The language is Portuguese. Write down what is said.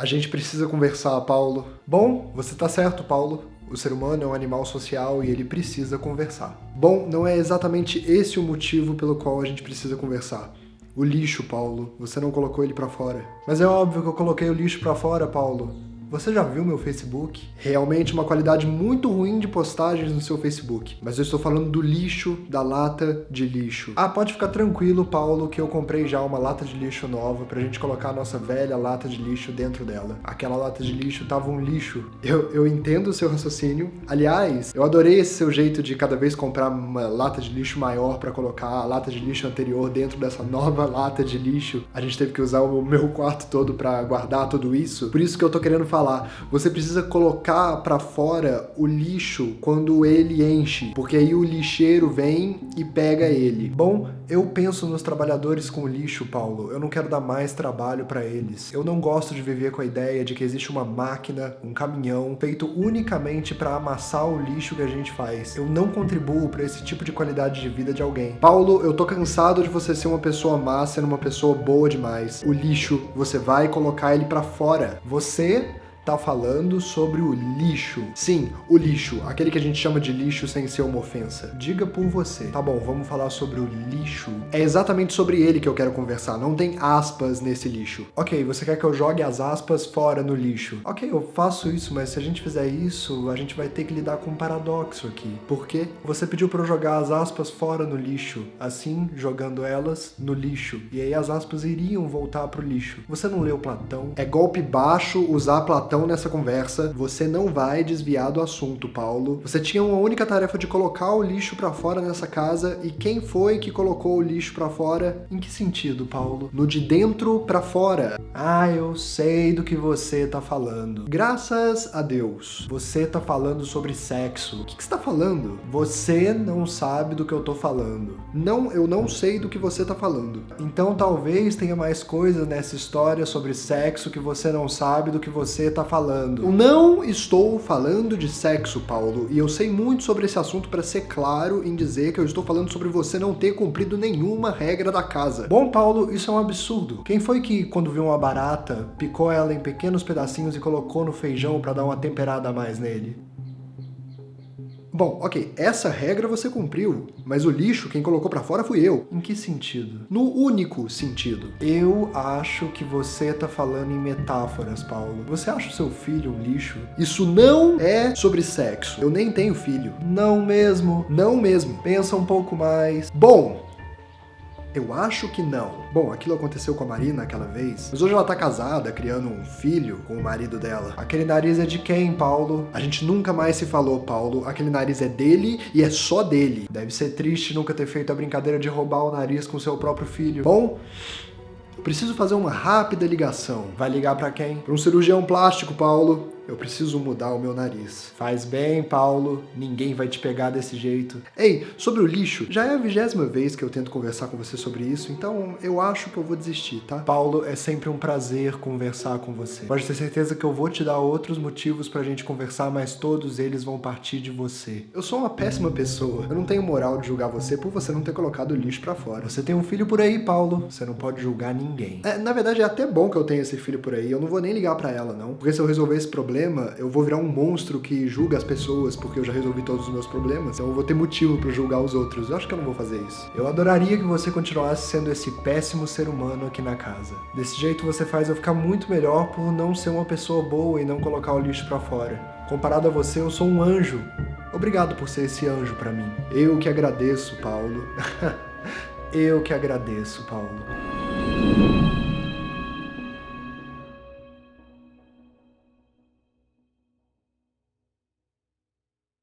A gente precisa conversar, Paulo. Bom, você tá certo, Paulo. O ser humano é um animal social e ele precisa conversar. Bom, não é exatamente esse o motivo pelo qual a gente precisa conversar. O lixo, Paulo. Você não colocou ele pra fora. Mas é óbvio que eu coloquei o lixo pra fora, Paulo. Você já viu meu Facebook? Realmente uma qualidade muito ruim de postagens no seu Facebook. Mas eu estou falando do lixo, da lata de lixo. Ah, pode ficar tranquilo, Paulo, que eu comprei já uma lata de lixo nova pra gente colocar a nossa velha lata de lixo dentro dela. Aquela lata de lixo tava um lixo. Eu entendo o seu raciocínio. Aliás, eu adorei esse seu jeito de cada vez comprar uma lata de lixo maior pra colocar a lata de lixo anterior dentro dessa nova lata de lixo. A gente teve que usar o meu quarto todo pra guardar tudo isso. Por isso que eu tô querendo falar. Você precisa colocar pra fora o lixo quando ele enche, porque aí o lixeiro vem e pega ele. Bom, eu penso nos trabalhadores com lixo, Paulo. Eu não quero dar mais trabalho pra eles. Eu não gosto de viver com a ideia de que existe uma máquina, um caminhão, feito unicamente pra amassar o lixo que a gente faz. Eu não contribuo pra esse tipo de qualidade de vida de alguém. Paulo, eu tô cansado de você ser uma pessoa má sendo uma pessoa boa demais. O lixo, você vai colocar ele pra fora. Você tá falando sobre o lixo. Sim, o lixo. Aquele que a gente chama de lixo sem ser uma ofensa. Diga por você. Tá bom, vamos falar sobre o lixo. É exatamente sobre ele que eu quero conversar. Não tem aspas nesse lixo. Ok, você quer que eu jogue as aspas fora no lixo? Ok, eu faço isso, mas se a gente fizer isso, a gente vai ter que lidar com um paradoxo aqui. Por quê? Você pediu pra eu jogar as aspas fora no lixo. Assim, jogando elas no lixo. E aí as aspas iriam voltar pro lixo. Você não leu Platão? É golpe baixo usar Platão nessa conversa. Você não vai desviar do assunto, Paulo. Você tinha uma única tarefa de colocar o lixo pra fora nessa casa, e quem foi que colocou o lixo pra fora? Em que sentido, Paulo? No de dentro pra fora. Ah, eu sei do que você tá falando. Graças a Deus. Você tá falando sobre sexo. O que você tá falando? Você não sabe do que eu tô falando. Não, eu não sei do que você tá falando. Então talvez tenha mais coisas nessa história sobre sexo que você não sabe do que você tá falando. Eu não estou falando de sexo, Paulo, e eu sei muito sobre esse assunto para ser claro em dizer que eu estou falando sobre você não ter cumprido nenhuma regra da casa. Bom, Paulo, isso é um absurdo. Quem foi que, quando viu uma barata, picou ela em pequenos pedacinhos e colocou no feijão para dar uma temperada a mais nele? Bom, ok, essa regra você cumpriu, mas o lixo quem colocou pra fora fui eu. Em que sentido? No único sentido. Eu acho que você tá falando em metáforas, Paulo. Você acha o seu filho um lixo? Isso não é sobre sexo. Eu nem tenho filho. Não mesmo. Não mesmo. Pensa um pouco mais. Bom, eu acho que não. Bom, aquilo aconteceu com a Marina aquela vez, mas hoje ela tá casada, criando um filho com o marido dela. Aquele nariz é de quem, Paulo? A gente nunca mais se falou, Paulo. Aquele nariz é dele e é só dele. Deve ser triste nunca ter feito a brincadeira de roubar o nariz com seu próprio filho. Bom, eu preciso fazer uma rápida ligação. Vai ligar pra quem? Pra um cirurgião plástico, Paulo. Eu preciso mudar o meu nariz. Faz bem, Paulo. Ninguém vai te pegar desse jeito. Ei, sobre o lixo, já é a 20ª vez que eu tento conversar com você sobre isso, então eu acho que eu vou desistir, tá? Paulo, é sempre um prazer conversar com você. Pode ter certeza que eu vou te dar outros motivos pra gente conversar, mas todos eles vão partir de você. Eu sou uma péssima pessoa. Eu não tenho moral de julgar você por você não ter colocado o lixo pra fora. Você tem um filho por aí, Paulo. Você não pode julgar ninguém. Na verdade, é até bom que eu tenha esse filho por aí. Eu não vou nem ligar pra ela, não. Porque se eu resolver esse problema, eu vou virar um monstro que julga as pessoas porque eu já resolvi todos os meus problemas. Então eu vou ter motivo pra julgar os outros. Eu acho que eu não vou fazer isso. Eu adoraria que você continuasse sendo esse péssimo ser humano aqui na casa. Desse jeito você faz eu ficar muito melhor por não ser uma pessoa boa e não colocar o lixo pra fora. Comparado a você, eu sou um anjo. Obrigado por ser esse anjo pra mim. Eu que agradeço, Paulo. Eu que agradeço, Paulo.